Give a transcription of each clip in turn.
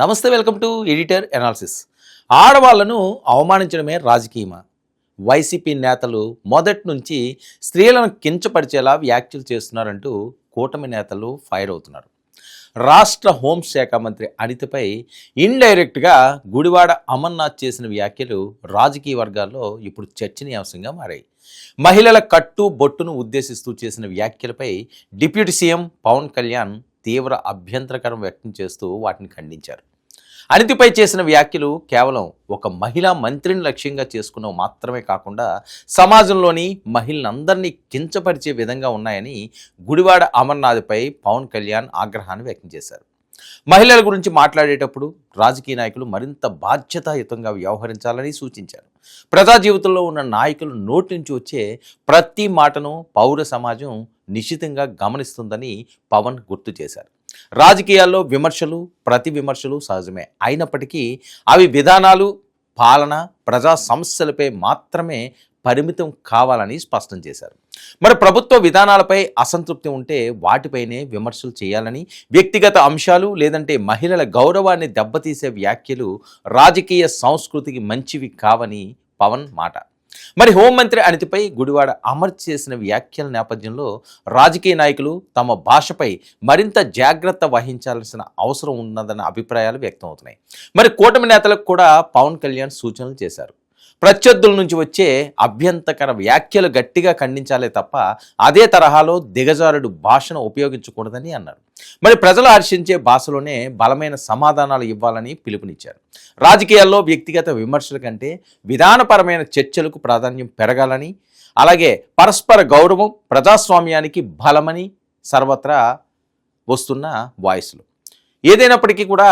నమస్తే, welcome to editor analysis. ఆడవాళ్లను అవమానించడమే రాజకీయమా? వైసీపీ నేతలు మొదటి నుంచి స్త్రీలను కించపరిచేలా వ్యాఖ్యలు చేస్తున్నారంటూ కూటమి నేతలు ఫైర్ అవుతున్నారు. రాష్ట్ర హోంశాఖ మంత్రి అనితపై ఇండైరెక్ట్గా గుడివాడ అమర్నాథ్ చేసిన వ్యాఖ్యలు రాజకీయ వర్గాల్లో ఇప్పుడు చర్చనీయాంశంగా మారాయి. మహిళల కట్టు బొట్టును ఉద్దేశిస్తూ చేసిన వ్యాఖ్యలపై డిప్యూటీ సీఎం పవన్ కళ్యాణ్ తీవ్ర అభ్యంతరకరం వ్యక్తం చేస్తూ వాటిని ఖండించారు. అనితపై చేసిన వ్యాఖ్యలు కేవలం ఒక మహిళా మంత్రిని లక్ష్యంగా చేసుకున్నవి మాత్రమే కాకుండా సమాజంలోని మహిళలందరినీ కించపరిచే విధంగా ఉన్నాయని గుడివాడ అమర్నాథ్పై పవన్ కళ్యాణ్ ఆగ్రహాన్ని వ్యక్తం చేశారు. మహిళల గురించి మాట్లాడేటప్పుడు రాజకీయ నాయకులు మరింత బాధ్యతాయుతంగా వ్యవహరించాలని సూచించారు. ప్రజా జీవితంలో ఉన్న నాయకులు నోటి నుంచి వచ్చే ప్రతి మాటను పౌర సమాజం నిశితంగా గమనిస్తుందని పవన్ గుర్తు చేశారు. రాజకీయాల్లో విమర్శలు, ప్రతి విమర్శలు సహజమే అయినప్పటికీ అవి విధానాలు, పాలన, ప్రజా సమస్యలపై మాత్రమే పరిమితం కావాలని స్పష్టం చేశారు. మరి ప్రభుత్వ విధానాలపై అసంతృప్తి ఉంటే వాటిపైనే విమర్శలు చేయాలని, వ్యక్తిగత అంశాలు లేదంటే మహిళల గౌరవాన్ని దెబ్బతీసే వ్యాఖ్యలు రాజకీయ సంస్కృతికి మంచివి కావని పవన్ మాట. మరి హోంమంత్రి అనితపై గుడివాడ అమర్ చేసిన వ్యాఖ్యల నేపథ్యంలో రాజకీయ నాయకులు తమ భాషపై మరింత జాగ్రత్త వహించాల్సిన అవసరం ఉన్నదన్న అభిప్రాయాలు వ్యక్తం అవుతున్నాయి. మరి కూటమి నేతలకు కూడా పవన్ కళ్యాణ్ సూచనలు చేశారు. ప్రత్యర్థుల నుంచి వచ్చే అభ్యంతకర వ్యాఖ్యలు గట్టిగా ఖండించాలే తప్ప అదే తరహాలో దిగజారుడు భాషను ఉపయోగించకూడదని అన్నారు. మరి ప్రజలు హర్షించే భాషలోనే బలమైన సమాధానాలు ఇవ్వాలని పిలుపునిచ్చారు. రాజకీయాల్లో వ్యక్తిగత విమర్శల కంటే విధానపరమైన చర్చలకు ప్రాధాన్యం పెరగాలని, అలాగే పరస్పర గౌరవం ప్రజాస్వామ్యానికి బలమని సర్వత్రా వస్తున్న వాయిస్లు. ఏదైనప్పటికీ కూడా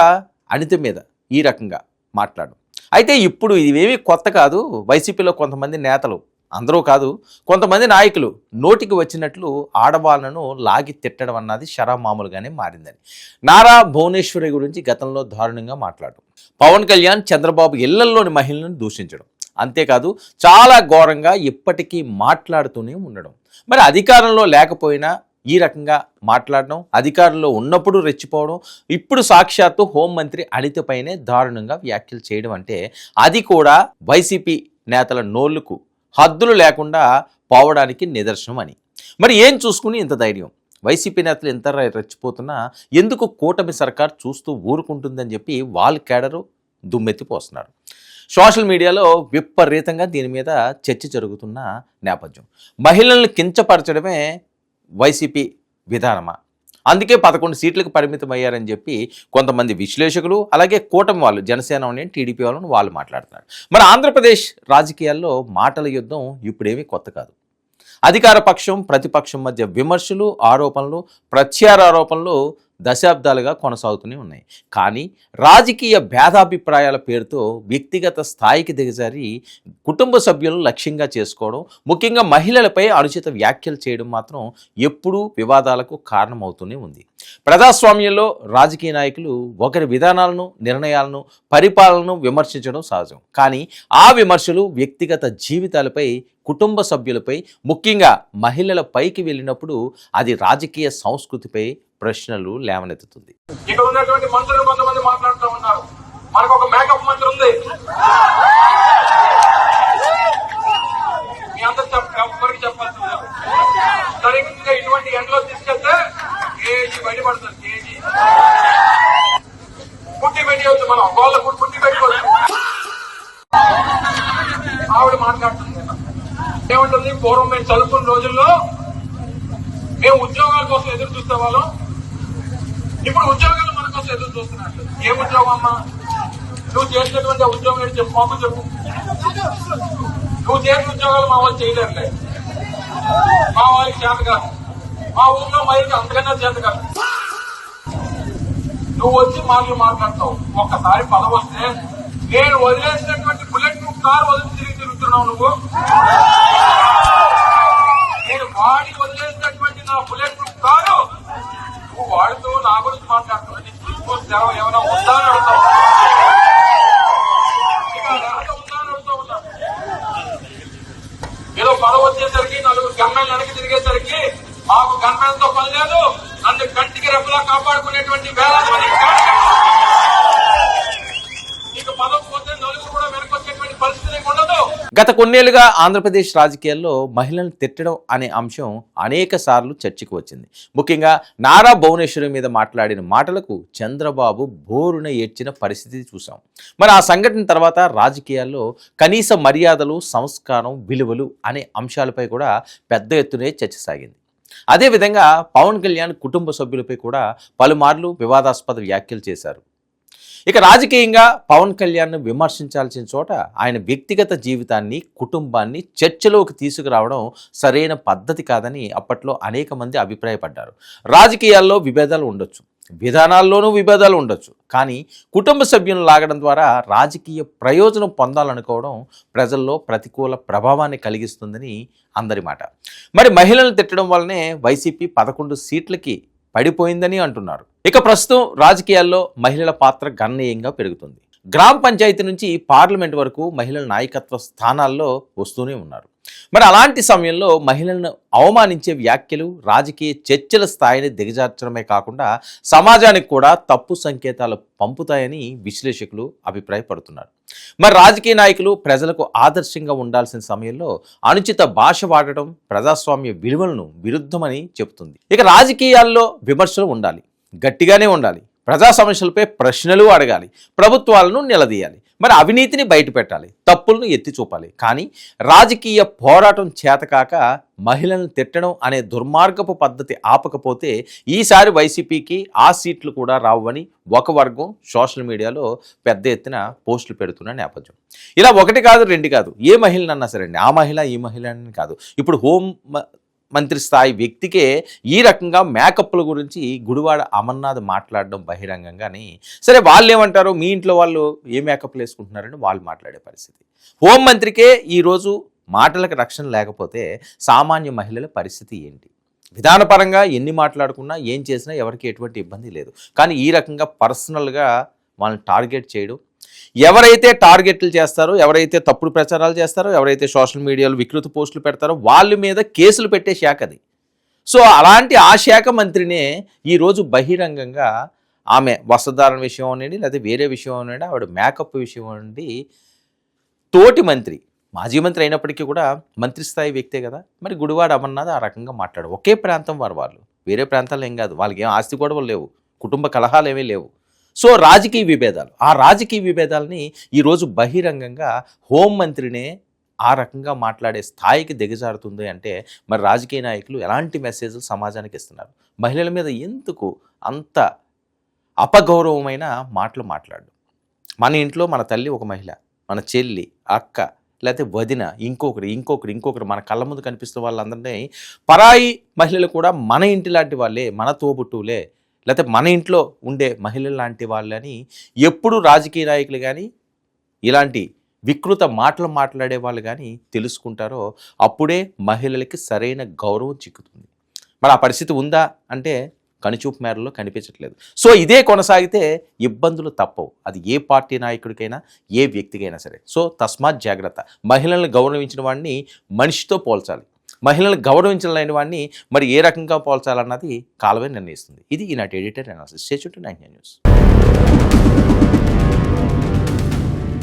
అనిత మీద ఈ రకంగా మాట్లాడడం అయితే ఇప్పుడు ఇవేమీ కొత్త కాదు. వైసీపీలో కొంతమంది నేతలు, అందరూ కాదు, కొంతమంది నాయకులు నోటికి వచ్చినట్లు ఆడవాళ్లను లాగి తిట్టడం అన్నది మామూలుగానే మారిందని నారా భువనేశ్వరి గురించి గతంలో దారుణంగా మాట్లాడడం, పవన్ కళ్యాణ్ చంద్రబాబు ఇళ్లల్లోని మహిళలను దూషించడం, అంతేకాదు చాలా ఘోరంగా ఇప్పటికీ మాట్లాడుతూనే ఉండడం. మరి అధికారంలో లేకపోయినా ఈ రకంగా మాట్లాడడం, అధికారంలో ఉన్నప్పుడు రెచ్చిపోవడం, ఇప్పుడు సాక్షాత్తు హోంమంత్రి అనితపైనే దారుణంగా వ్యాఖ్యలు చేయడం అంటే అది కూడా వైసీపీ నేతల నోళ్లకు హద్దులు లేకుండా పోవడానికి నిదర్శనం అని. మరి ఏం చూసుకుని ఇంత ధైర్యం? వైసీపీ నేతలు ఎంత రెచ్చిపోతున్నా ఎందుకు కూటమి సర్కార్ చూస్తూ ఊరుకుంటుందని చెప్పి వాళ్ళ కేడరు దుమ్మెత్తిపోస్తున్నారు. సోషల్ మీడియాలో విపరీతంగా దీని మీద చర్చ జరుగుతున్న నేపథ్యం. మహిళలను కించపరచడమే వైసీపీ విధానమా? అందుకే 11 సీట్లకు పరిమితం అయ్యారని చెప్పి కొంతమంది విశ్లేషకులు, అలాగే కూటమి వాళ్ళు, జనసేన టీడీపీ వాళ్ళని వాళ్ళు మాట్లాడుతున్నారు. మరి ఆంధ్రప్రదేశ్ రాజకీయాల్లో మాటల యుద్ధం ఇప్పుడేమీ కొత్త కాదు. అధికార పక్షం, ప్రతిపక్షం మధ్య విమర్శలు, ఆరోపణలు, ప్రత్యారోపణలు దశాబ్దాలుగా కొనసాగుతూనే ఉన్నాయి. కానీ రాజకీయ భేదాభిప్రాయాల పేరుతో వ్యక్తిగత స్థాయికి దిగజారి కుటుంబ సభ్యులను లక్ష్యంగా చేసుకోవడం, ముఖ్యంగా మహిళలపై అనుచిత వ్యాఖ్యలు చేయడం మాత్రం ఎప్పుడూ వివాదాలకు కారణమవుతూనే ఉంది. ప్రజాస్వామ్యంలో రాజకీయ నాయకులు ఒకరి విధానాలను, నిర్ణయాలను, పరిపాలనను విమర్శించడం సహజం. కానీ ఆ విమర్శలు వ్యక్తిగత జీవితాలపై, కుటుంబ సభ్యులపై, ముఖ్యంగా మహిళల పైకి వెళ్ళినప్పుడు అది రాజకీయ సంస్కృతిపై ప్రశ్నలు లేవనెత్తుతుంది. ఇక్కడ ఉన్నటువంటి మంత్రులు కొంతమంది మాట్లాడుతూ ఉన్నారు, మనకు ఒక మేకప్ మంత్రి ఉంది, మీ అందరూ ఎవరికి చెప్పాల్సింది సరిగ్గా ఇటువంటి ఎండలో తీసుకెళ్తే కేజీ బయటపడుతుంది. కేజీ పుట్టి పెట్టవచ్చు, మనం గోళ్ళ పుట్టి పెట్టుకోవచ్చు. ఆవిడ మాట్లాడుతుంది ఏమంటుంది, పూర్వం మేము చదువుకున్న రోజుల్లో మేము ఉద్యోగాల కోసం ఎదురు చూస్తే వాళ్ళం, ఇప్పుడు ఉద్యోగాలు మన కోసం ఎదురు చూస్తున్నట్లు. ఏ ఉద్యోగం అమ్మా? నువ్వు చేసినటువంటి ఉద్యోగం ఏంటి చెప్పు, మాకు చెప్పు. నువ్వు చేసిన ఉద్యోగాలు మా వాళ్ళు చేయలేరులే, మా వాళ్ళకి చేత కాదు, మా ఊళ్ళో మహిళకి అంతకన్నా చేత కాదు. నువ్వు వచ్చి మాట్లాడతావు. ఒక్కసారి పదవి వస్తే నేను వదిలేసినటువంటి బుల్లెట్ ప్రూఫ్ కార్ వదిలి తిరుగుతున్నావు నువ్వు. నేను వాడి వదిలేసినటువంటి నా బుల్లెట్ ప్రూఫ్ కారు నువ్వు వాడుతూ నా గురించి మాట్లాడుతున్నావు. ఏమైనా ఉందా అని అడుగుతావు, ఉందా అని అడుగుతూ ఉన్నా. ఏదో పదవి వచ్చేసరికి నలుగురు గమ్మెలు వెనక్కి తిరిగేసరికి మాకు గన్మెన్తో పని లేదు, నన్ను కంటికి రెప్పలా కాపాడుకునేటువంటి వేలాది మంది గత కొన్నేళ్లుగా ఆంధ్రప్రదేశ్ రాజకీయాల్లో మహిళలను తిట్టడం అనే అంశం అనేక సార్లు చర్చకు వచ్చింది. ముఖ్యంగా నారా భువనేశ్వరి మీద మాట్లాడిన మాటలకు చంద్రబాబు బోరున ఏడ్చిన పరిస్థితి చూసాం. మరి ఆ సంఘటన తర్వాత రాజకీయాల్లో కనీస మర్యాదలు, సంస్కారం, విలువలు అనే అంశాలపై కూడా పెద్ద ఎత్తునే చర్చ సాగింది. అదేవిధంగా పవన్ కళ్యాణ్ కుటుంబ సభ్యులపై కూడా పలుమార్లు వివాదాస్పద వ్యాఖ్యలు చేశారు. ఇక రాజకీయంగా పవన్ కళ్యాణ్ను విమర్శించాల్సిన చోట ఆయన వ్యక్తిగత జీవితాన్ని, కుటుంబాన్ని చర్చలోకి తీసుకురావడం సరైన పద్ధతి కాదని అప్పట్లో అనేక మంది అభిప్రాయపడ్డారు. రాజకీయాల్లో విభేదాలు ఉండొచ్చు, విధానాల్లోనూ విభేదాలు ఉండొచ్చు, కానీ కుటుంబ సభ్యులను లాగడం ద్వారా రాజకీయ ప్రయోజనం పొందాలనుకోవడం ప్రజల్లో ప్రతికూల ప్రభావాన్ని కలిగిస్తుందని అందరి మాట. మరి మహిళలను తిట్టడం వల్లనే వైసీపీ 11 సీట్లకి పడిపోయిందని అంటున్నారు. ఇక ప్రస్తుతం రాజకీయాల్లో మహిళల పాత్ర గణనీయంగా పెరుగుతుంది. గ్రామ పంచాయతీ నుంచి పార్లమెంట్ వరకు మహిళల నాయకత్వ స్థానాల్లో వస్తూనే ఉన్నారు. మరి అలాంటి సమయంలో మహిళలను అవమానించే వ్యాఖ్యలు రాజకీయ చర్చల స్థాయిని దిగజార్చడమే కాకుండా సమాజానికి కూడా తప్పు సంకేతాలు పంపుతాయని విశ్లేషకులు అభిప్రాయపడుతున్నారు. మరి రాజకీయ నాయకులు ప్రజలకు ఆదర్శంగా ఉండాల్సిన సమయంలో అనుచిత భాష వాడటం ప్రజాస్వామ్య విలువలను విరుద్ధమని చెబుతుంది. ఇక రాజకీయాల్లో విమర్శలు ఉండాలి, గట్టిగానే ఉండాలి. ప్రజా సమస్యలపై ప్రశ్నలు అడగాలి, ప్రభుత్వాలను నిలదీయాలి, మరి అవినీతిని బయటపెట్టాలి, తప్పులను ఎత్తి చూపాలి. కానీ రాజకీయ పోరాటం చేతకాక మహిళలను తిట్టడం అనే దుర్మార్గపు పద్ధతి ఆపకపోతే ఈసారి వైసీపీకి ఆ సీట్లు కూడా రావని ఒక వర్గం సోషల్ మీడియాలో పెద్ద ఎత్తున పోస్టులు పెడుతున్న నేపథ్యం. ఇలా ఒకటి కాదు, రెండు కాదు, ఏ మహిళనన్నా సరే అండి, ఆ మహిళ ఈ మహిళ అని కాదు, ఇప్పుడు హోం మంత్రి స్థాయి వ్యక్తికే ఈ రకంగా మేకప్ల గురించి గుడివాడ అమర్నాథ్ మాట్లాడడం బహిరంగంగాని, సరే వాళ్ళు ఏమంటారు, మీ ఇంట్లో వాళ్ళు ఏ మేకప్లు వేసుకుంటున్నారని వాళ్ళు మాట్లాడే పరిస్థితి. హోంమంత్రికే ఈరోజు మాటలకు రక్షణ లేకపోతే సామాన్య మహిళల పరిస్థితి ఏంటి? విధానపరంగా ఎన్ని మాట్లాడుకున్నా, ఏం చేసినా ఎవరికి ఎటువంటి ఇబ్బంది లేదు. కానీ ఈ రకంగా పర్సనల్గా వాళ్ళని టార్గెట్ చేయడం, ఎవరైతే టార్గెట్లు చేస్తారో, ఎవరైతే తప్పుడు ప్రచారాలు చేస్తారో, ఎవరైతే సోషల్ మీడియాలో వికృత పోస్టులు పెడతారో వాళ్ళ మీద కేసులు పెట్టే శాఖ అది. సో అలాంటి ఆ శాఖ మంత్రినే ఈరోజు బహిరంగంగా ఆమె వస్త్రధారణ విషయం అనండి, లేదా వేరే విషయం అనండి, ఆవిడ మేకప్ విషయం అనండి, తోటి మంత్రి, మాజీ మంత్రి అయినప్పటికీ కూడా మంత్రి స్థాయి వ్యక్తే కదా, మరి గుడివాడ అమర్నాథ్ ఆ రకంగా మాట్లాడు. ఒకే ప్రాంతం వాళ్ళు, వేరే ప్రాంతాలు ఏం కాదు, వాళ్ళకి ఏం ఆస్తి గొడవలు లేవు, కుటుంబ కలహాలు ఏమీ లేవు. సో రాజకీయ విభేదాలు, ఆ రాజకీయ విభేదాలని ఈరోజు బహిరంగంగా హోంమంత్రినే ఆ రకంగా మాట్లాడే స్థాయికి దిగజారుతుంది అంటే మరి రాజకీయ నాయకులు ఎలాంటి మెసేజ్లు సమాజానికి ఇస్తున్నారు? మహిళల మీద ఎందుకు అంత అపగౌరవమైన మాటలు మాట్లాడు? మన ఇంట్లో మన తల్లి ఒక మహిళ, మన చెల్లి, అక్క, లేకపోతే వదిన, ఇంకొకరు మన కళ్ళ ముందు కనిపిస్తున్న వాళ్ళందరినీ పరాయి మహిళలు కూడా మన ఇంటి లాంటి వాళ్ళే, మన తోబుట్టువులే, లేకపోతే మన ఇంట్లో ఉండే మహిళలు లాంటి వాళ్ళని ఎప్పుడు రాజకీయ నాయకులు కానీ ఇలాంటి వికృత మాటలు మాట్లాడే వాళ్ళు కానీ తెలుసుకుంటారో అప్పుడే మహిళలకి సరైన గౌరవం చిక్కుతుంది. మరి ఆ పరిస్థితి ఉందా అంటే కనుచూపు మేరలో కనిపించట్లేదు. సో ఇదే కొనసాగితే ఇబ్బందులు తప్పవు, అది ఏ పార్టీ నాయకుడికైనా, ఏ వ్యక్తికైనా సరే. సో తస్మాత్ జాగ్రత్త. మహిళలను గౌరవించిన వాడిని మనిషితో పోల్చాలి, మహిళలను గౌరవించలేని వాడిని మరి ఏ రకంగా పోల్చాలన్నది కాలమే నిర్ణయిస్తుంది. ఇది ఈనాటి editor analysis. Stay tuned to 99 news.